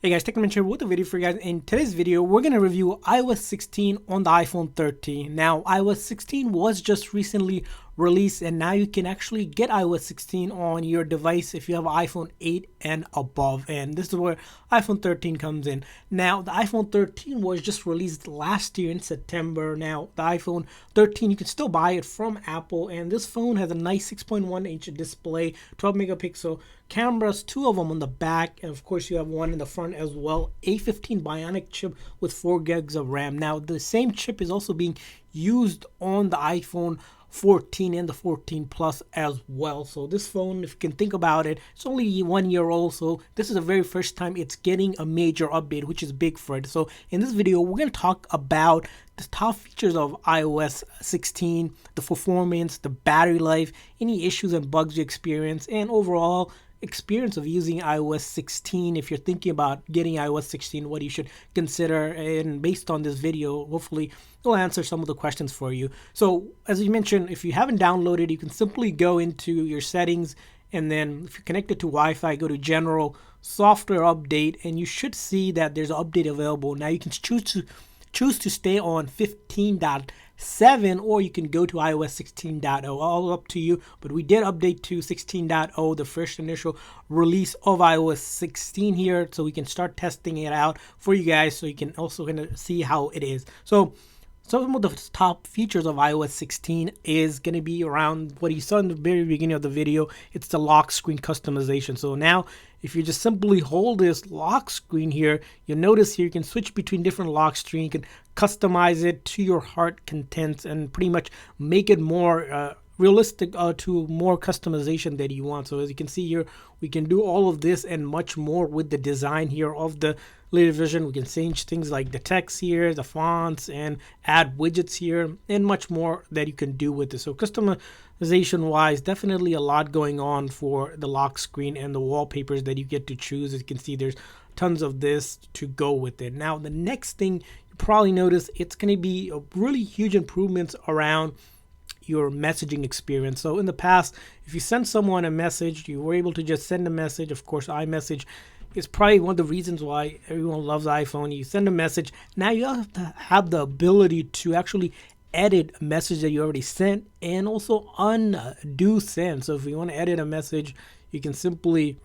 Hey guys, TechMan here with a video for you guys. In today's video, we're going to review iOS 16 on the iPhone 13. Now, iOS 16 was just recently released, and now you can actually get iOS 16 on your device if you have iPhone 8 and above. And this is where iPhone 13 comes in. Now, the iPhone 13 was just released last year in September. Now, the iPhone 13, you can still buy it from Apple, and this phone has a nice 6.1-inch display, 12 megapixel cameras, two of them on the back, and of course you have one in the front as well. A15 Bionic chip with 4 gigs of RAM. Now the same chip is also being used on the iPhone 14 and the 14 Plus as well. So this phone, if you can think about it, it's only 1 year old, so this is the very first time it's getting a major update, which is big for it. So in this video, we're going to talk about the top features of iOS 16, the performance, the battery life, any issues and bugs you experience, and overall experience of using iOS 16. If you're thinking about getting iOS 16, what you should consider, and based on this video, hopefully it'll answer some of the questions for you. So as you mentioned, if you haven't downloaded, you can simply go into your settings, and then if you're connected to Wi-Fi, go to general software update, and you should see that there's an update available. Now you can choose to stay on 15.7, or you can go to iOS 16.0, all up to you. But we did update to 16.0, the first initial release of iOS 16 here, so we can start testing it out for you guys, so you can also kind of see how it is. So some of the top features of iOS 16 is going to be around what you saw in the very beginning of the video. It's the lock screen customization. So now if you just simply hold this lock screen here, you'll notice here you can switch between different lock screen. You can customize it to your heart content and pretty much make it more realistic to more customization that you want. So as you can see here, we can do all of this and much more with the design here of the later version. We can change things like the text here, the fonts, and add widgets here, and much more that you can do with this. So customization wise, definitely a lot going on for the lock screen and the wallpapers that you get to choose. As you can see, there's tons of this to go with it. Now the next thing you probably notice, it's going to be a really huge improvements around your messaging experience. So in the past, if you send someone a message, you were able to just send a message. Of course, iMessage is probably one of the reasons why everyone loves iPhone. You send a message, now you have to have the ability to actually edit a message that you already sent, and also undo send. So if you want to edit a message, you can simply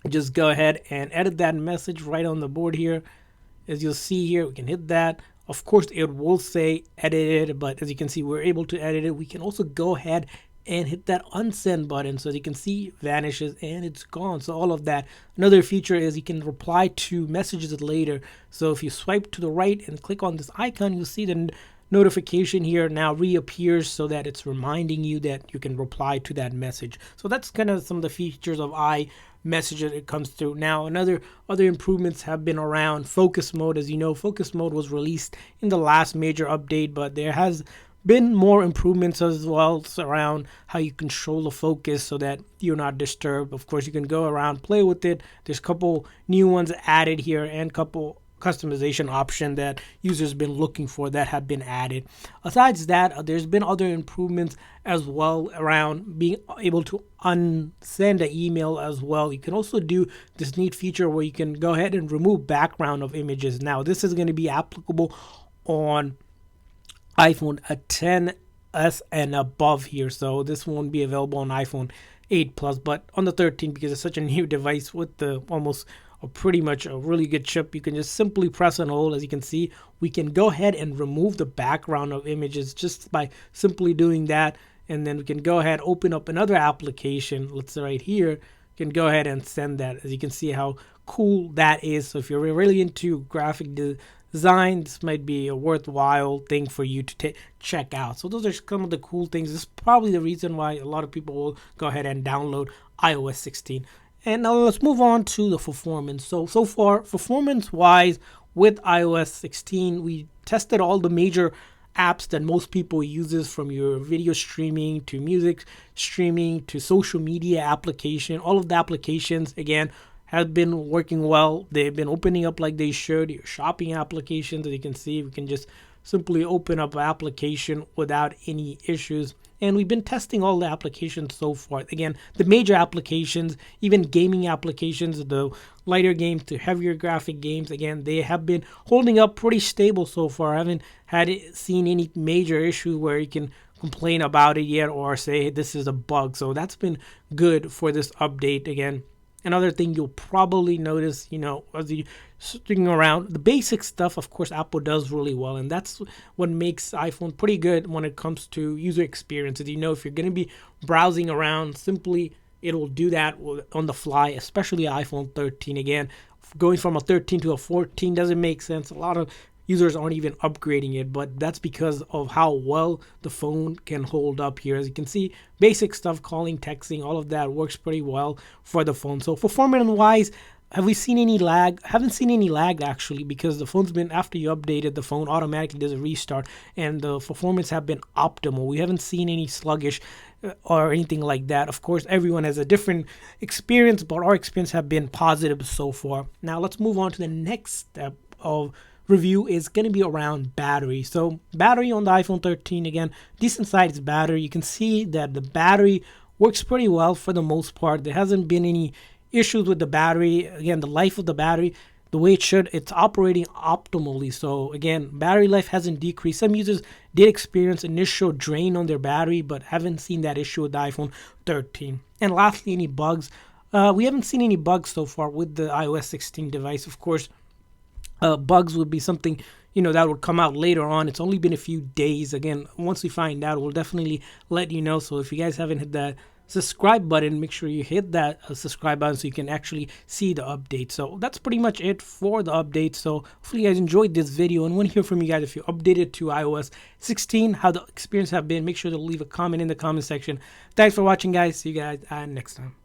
just go ahead and edit that message right on the board here. As you'll see here, we can hit that. Of course, it will say edited, but as you can see, we're able to edit it. We can also go ahead and hit that unsend button. So as you can see, it vanishes and it's gone. So all of that. Another feature is you can reply to messages later. So if you swipe to the right and click on this icon, you'll see the notification here now reappears, so that it's reminding you that you can reply to that message. So that's kind of some of the features of iMessage that it comes through. Now other improvements have been around focus mode. As you know, focus mode was released in the last major update, but there has been more improvements as well around how you control the focus so that you're not disturbed. Of course, you can go around, play with it. There's a couple new ones added here, and couple customization option that users been looking for that have been added. Besides that, there's been other improvements as well around being able to unsend an email as well. You can also do this neat feature where you can go ahead and remove background of images. Now this is going to be applicable on iPhone 10s and above here, so this won't be available on iPhone 8 Plus, but on the 13, because it's such a new device with the almost pretty much a really good chip, you can just simply press and hold. As you can see, we can go ahead and remove the background of images just by simply doing that, and then we can go ahead, open up another application. Let's say right here, you can go ahead and send that. As you can see how cool that is. So if you're really into graphic design, this might be a worthwhile thing for you to check out. So those are some of the cool things. This is probably the reason why a lot of people will go ahead and download iOS 16. And now let's move on to the performance. So far, performance-wise, with iOS 16, we tested all the major apps that most people uses, from your video streaming to music streaming to social media application. All of the applications, again, have been working well. They've been opening up like they should. Your shopping applications, as you can see, we can just simply open up an application without any issues. and we've been testing all the applications so far. Again, the major applications, even gaming applications, the lighter games to heavier graphic games, again, they have been holding up pretty stable so far. I haven't seen any major issue where you can complain about it yet or say, hey, this is a bug. So that's been good for this update. Again, another thing you'll probably notice, as you sticking around, the basic stuff, of course, Apple does really well, and that's what makes iPhone pretty good when it comes to user experiences. If you're going to be browsing around, simply it will do that on the fly, especially iPhone 13. Again, going from a 13 to a 14 doesn't make sense. A lot of users aren't even upgrading it, but that's because of how well the phone can hold up here. As you can see, basic stuff, calling, texting, all of that works pretty well for the phone. So performance wise, have we seen any lag? Haven't seen any lag actually, because the phone's been, after you updated the phone, automatically does a restart, and the performance have been optimal. We haven't seen any sluggish or anything like that. Of course, everyone has a different experience, but our experience have been positive so far. Now let's move on to the next step of review is going to be around battery. So battery on the iPhone 13, again, decent sized battery. You can see that the battery works pretty well for the most part. There hasn't been any issues with the battery. Again, the life of the battery, the way it should, it's operating optimally. So again, battery life hasn't decreased. Some users did experience initial drain on their battery, but haven't seen that issue with the iPhone 13. And lastly, any bugs? We haven't seen any bugs so far with the iOS 16 device. Of course, bugs would be something that would come out later on. It's only been a few days. Again, once we find out, we'll definitely let you know. So if you guys haven't hit that subscribe button, make sure you hit that subscribe button so you can actually see the update. So that's pretty much it for the update. So hopefully you guys enjoyed this video, and want to hear from you guys if you updated to iOS 16, how the experience have been. Make sure to leave a comment in the comment section. Thanks for watching, guys. See you guys next time.